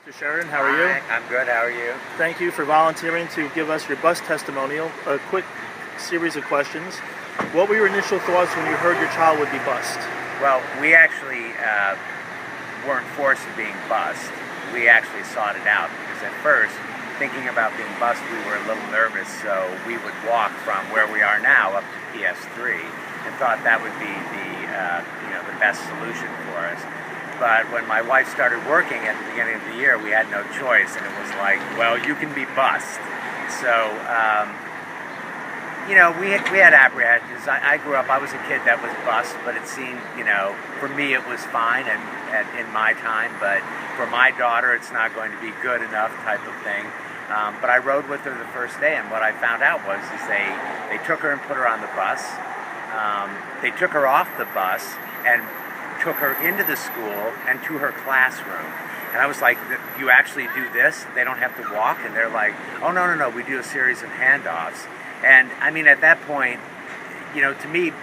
Mr. Sheridan, how are you? Hi, I'm good. How are you? Thank you for volunteering to give us your bus testimonial. A quick series of questions. What were your initial thoughts when you heard your child would be bused? Well, we actually weren't forced to being bused. We actually sought it out because at first, thinking about being bused, we were a little nervous. So we would walk from where we are now up to PS3 and thought that would be the best solution for us. But when my wife started working at the beginning of the year, we had no choice, and it was like, well, you can be bused. So, we had apprehensions. I grew up, I was a kid that was bused, but it seemed, for me it was fine in my time, but for my daughter it's not going to be good enough type of thing. But I rode with her the first day, and what I found out was they took her and put her on the bus. They took her off the bus and took her into the school and to her classroom. And I was like, you actually do this? They don't have to walk? And they're like, oh, no, we do a series of handoffs. And I mean, at that point, to me,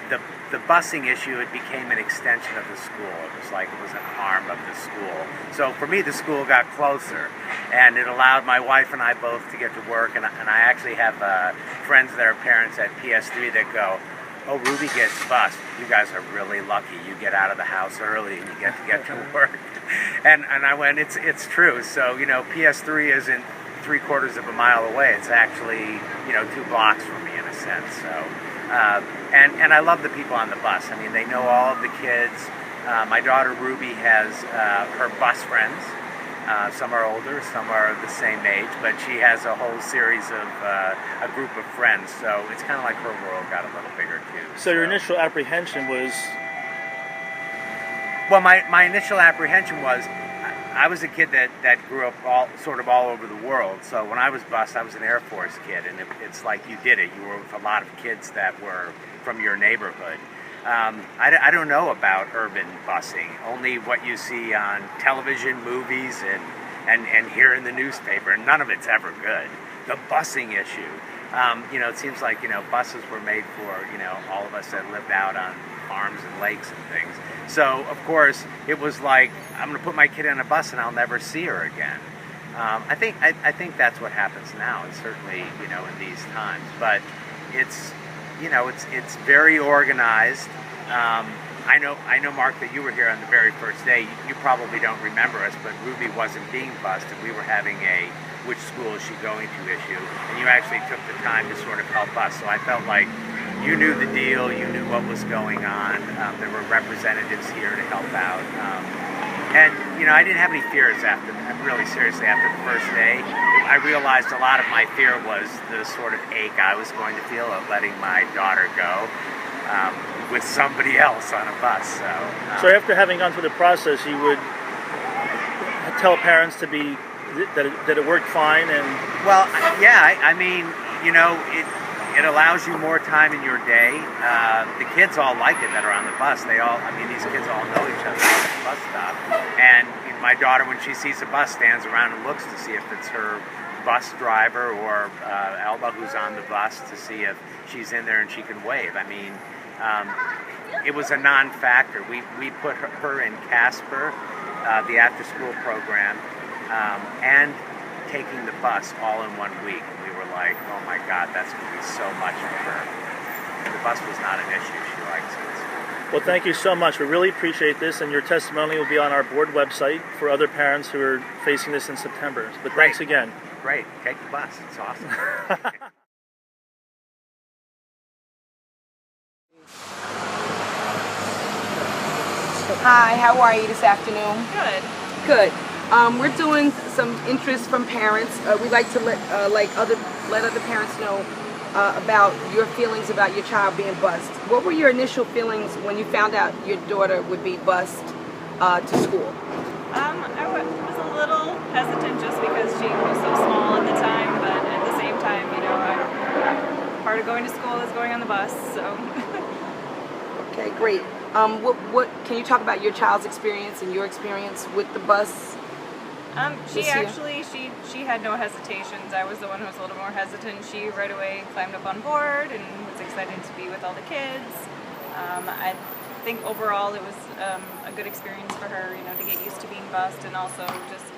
the busing issue, it became an extension of the school. It was like it was an arm of the school. So for me, the school got closer, and it allowed my wife and I both to get to work. And I actually have friends that are parents at PS3 that go, oh, Ruby gets bused. You guys are really lucky. You get out of the house early and you get to work. And I went, it's true. So, PS3 isn't 3/4 of a mile away. It's actually, 2 blocks from me in a sense. So, and I love the people on the bus. I mean, they know all of the kids. My daughter Ruby has her bus friends. Some are older, some are the same age, but she has a whole series of a group of friends, so it's kind of like her world got a little bigger too. So your initial apprehension was? Well, my initial apprehension was, I was a kid that grew up all over the world, so when I was bused, I was an Air Force kid, and it's like you did it. You were with a lot of kids that were from your neighborhood. I don't know about urban busing, only what you see on television, movies, and here in the newspaper, and none of it's ever good. The busing issue, it seems like, buses were made for, all of us that lived out on farms and lakes and things. So, of course, it was like, I'm going to put my kid on a bus and I'll never see her again. I think that's what happens now, and certainly, in these times. But it's very organized. I know, Mark, that you were here on the very first day. You probably don't remember us, but Ruby wasn't being bused, and we were having a which school is she going to issue, and you actually took the time to sort of help us. So I felt like you knew the deal, you knew what was going on. There were representatives here to help out. And, I didn't have any fears really seriously, after the first day. I realized a lot of my fear was the sort of ache I was going to feel of letting my daughter go with somebody else on a bus. So after having gone through the process, you would tell parents that it worked fine? And well, yeah, I mean, it allows you more time in your day. The kids all like it that are on the bus. These kids all know each other at the bus stop. And my daughter, when she sees a bus, stands around and looks to see if it's her bus driver or Elba who's on the bus, to see if she's in there and she can wave. I mean, it was a non-factor. We put her in Casper, the after-school program, and taking the bus all in 1 week. And we were like, oh my God, that's going to be so much for her. The bus was not an issue. She likes it. Well, thank you so much. We really appreciate this, and your testimony will be on our board website for other parents who are facing this in September. But Great. Thanks again. Great. Take the bus. It's awesome. Hi, how are you this afternoon? Good. Good. We're doing some interest from parents. We'd like to let other parents know about your feelings about your child being bused. What were your initial feelings when you found out your daughter would be bused to school? I was a little hesitant just because she was so small at the time, but at the same time, part of going to school is going on the bus, so. Okay, great. What can you talk about your child's experience and your experience with the bus? She had no hesitations. I was the one who was a little more hesitant. She right away climbed up on board and was excited to be with all the kids. I think overall it was a good experience for her, to get used to being bused, and also just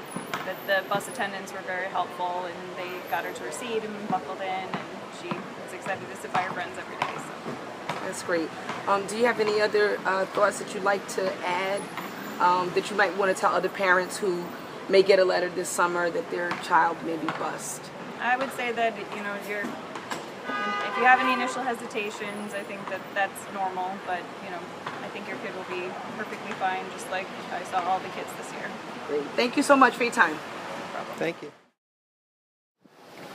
the bus attendants were very helpful, and they got her to her seat and buckled in, and she was excited to sit by her friends every day. So. That's great. Do you have any other thoughts that you'd like to add that you might want to tell other parents who may get a letter this summer that their child may be bused? I would say that, you know, if you have any initial hesitations, I think that that's normal, but, you know, I think your kid will be perfectly fine, just like I saw all the kids this year. Great. Thank you so much for your time. No problem. Thank you.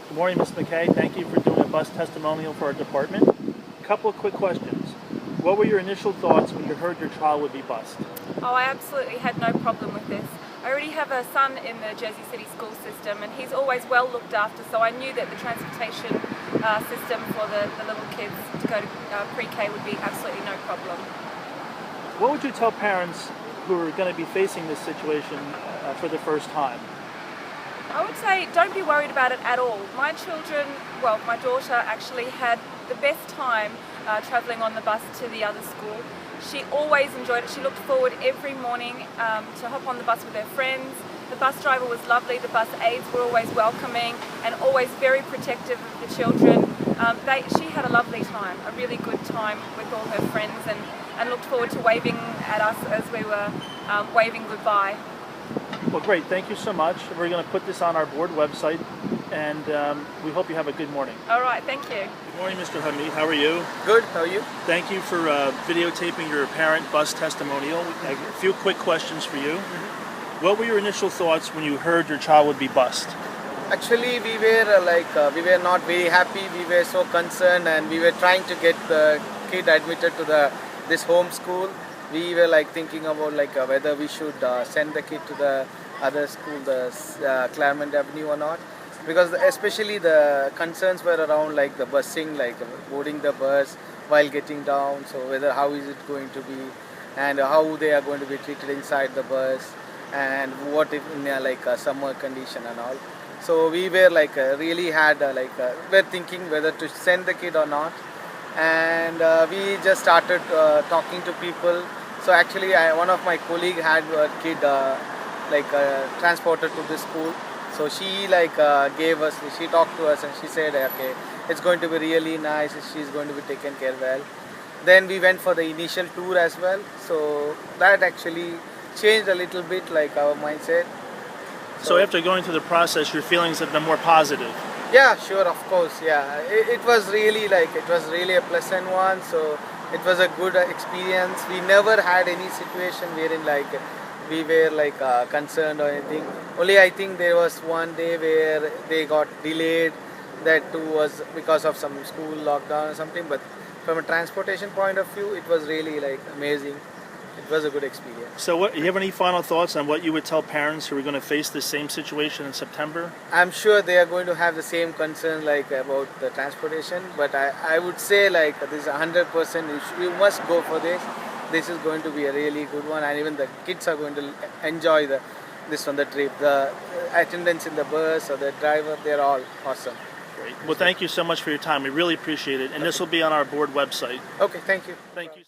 Good morning, Ms. McKay. Thank you for doing a bus testimonial for our department. A couple of quick questions. What were your initial thoughts when you heard your child would be bused? Oh, I absolutely had no problem with this. I already have a son in the Jersey City school system, and he's always well looked after, so I knew that the transportation system for the little kids to go to pre-K would be absolutely no problem. What would you tell parents who are going to be facing this situation for the first time? I would say don't be worried about it at all. My children, well, my daughter actually had the best time travelling on the bus to the other school. She always enjoyed it. She looked forward every morning to hop on the bus with her friends. The bus driver was lovely. The bus aides were always welcoming and always very protective of the children. She had a lovely time, a really good time with all her friends, and looked forward to waving at us as we were waving goodbye. Well, great. Thank you so much. We're going to put this on our board website, and we hope you have a good morning. All right, thank you. Good morning, Mr. Hamid. How are you? Good, how are you? Thank you for videotaping your parent bus testimonial. I have a few quick questions for you. What were your initial thoughts when you heard your child would be bused? Actually, we were we were not very happy. We were so concerned, and we were trying to get the kid admitted to this home school. We were thinking about whether we should send the kid to the other school, the Claremont Avenue, or not, because especially the concerns were around the busing, boarding the bus while getting down. So how is it going to be, and how they are going to be treated inside the bus, and what if in a summer condition and all. So we were really had we're thinking whether to send the kid or not, and we just started talking to people. So actually, one of my colleague had a kid transported to this school. So she she talked to us, and she said, okay, it's going to be really nice. She's going to be taken care well. Then we went for the initial tour as well. So that actually changed a little bit our mindset. So after going through the process, your feelings have been more positive? Yeah, sure, of course. Yeah, it was really a pleasant one. So it was a good experience. We never had any situation wherein we were concerned or anything. Only I think there was one day where they got delayed. That too was because of some school lockdown or something. But from a transportation point of view, it was really amazing. It was a good experience. So do you have any final thoughts on what you would tell parents who are going to face the same situation in September? I'm sure they are going to have the same concern about the transportation, but I would say this is 100%, you must go for this. This is going to be a really good one, and even the kids are going to enjoy this on the trip. The attendants in the bus or the driver, they're all awesome. Great. Well, thank you so much for your time. We really appreciate it, and this will be on our board website. Okay, thank you. Thank you.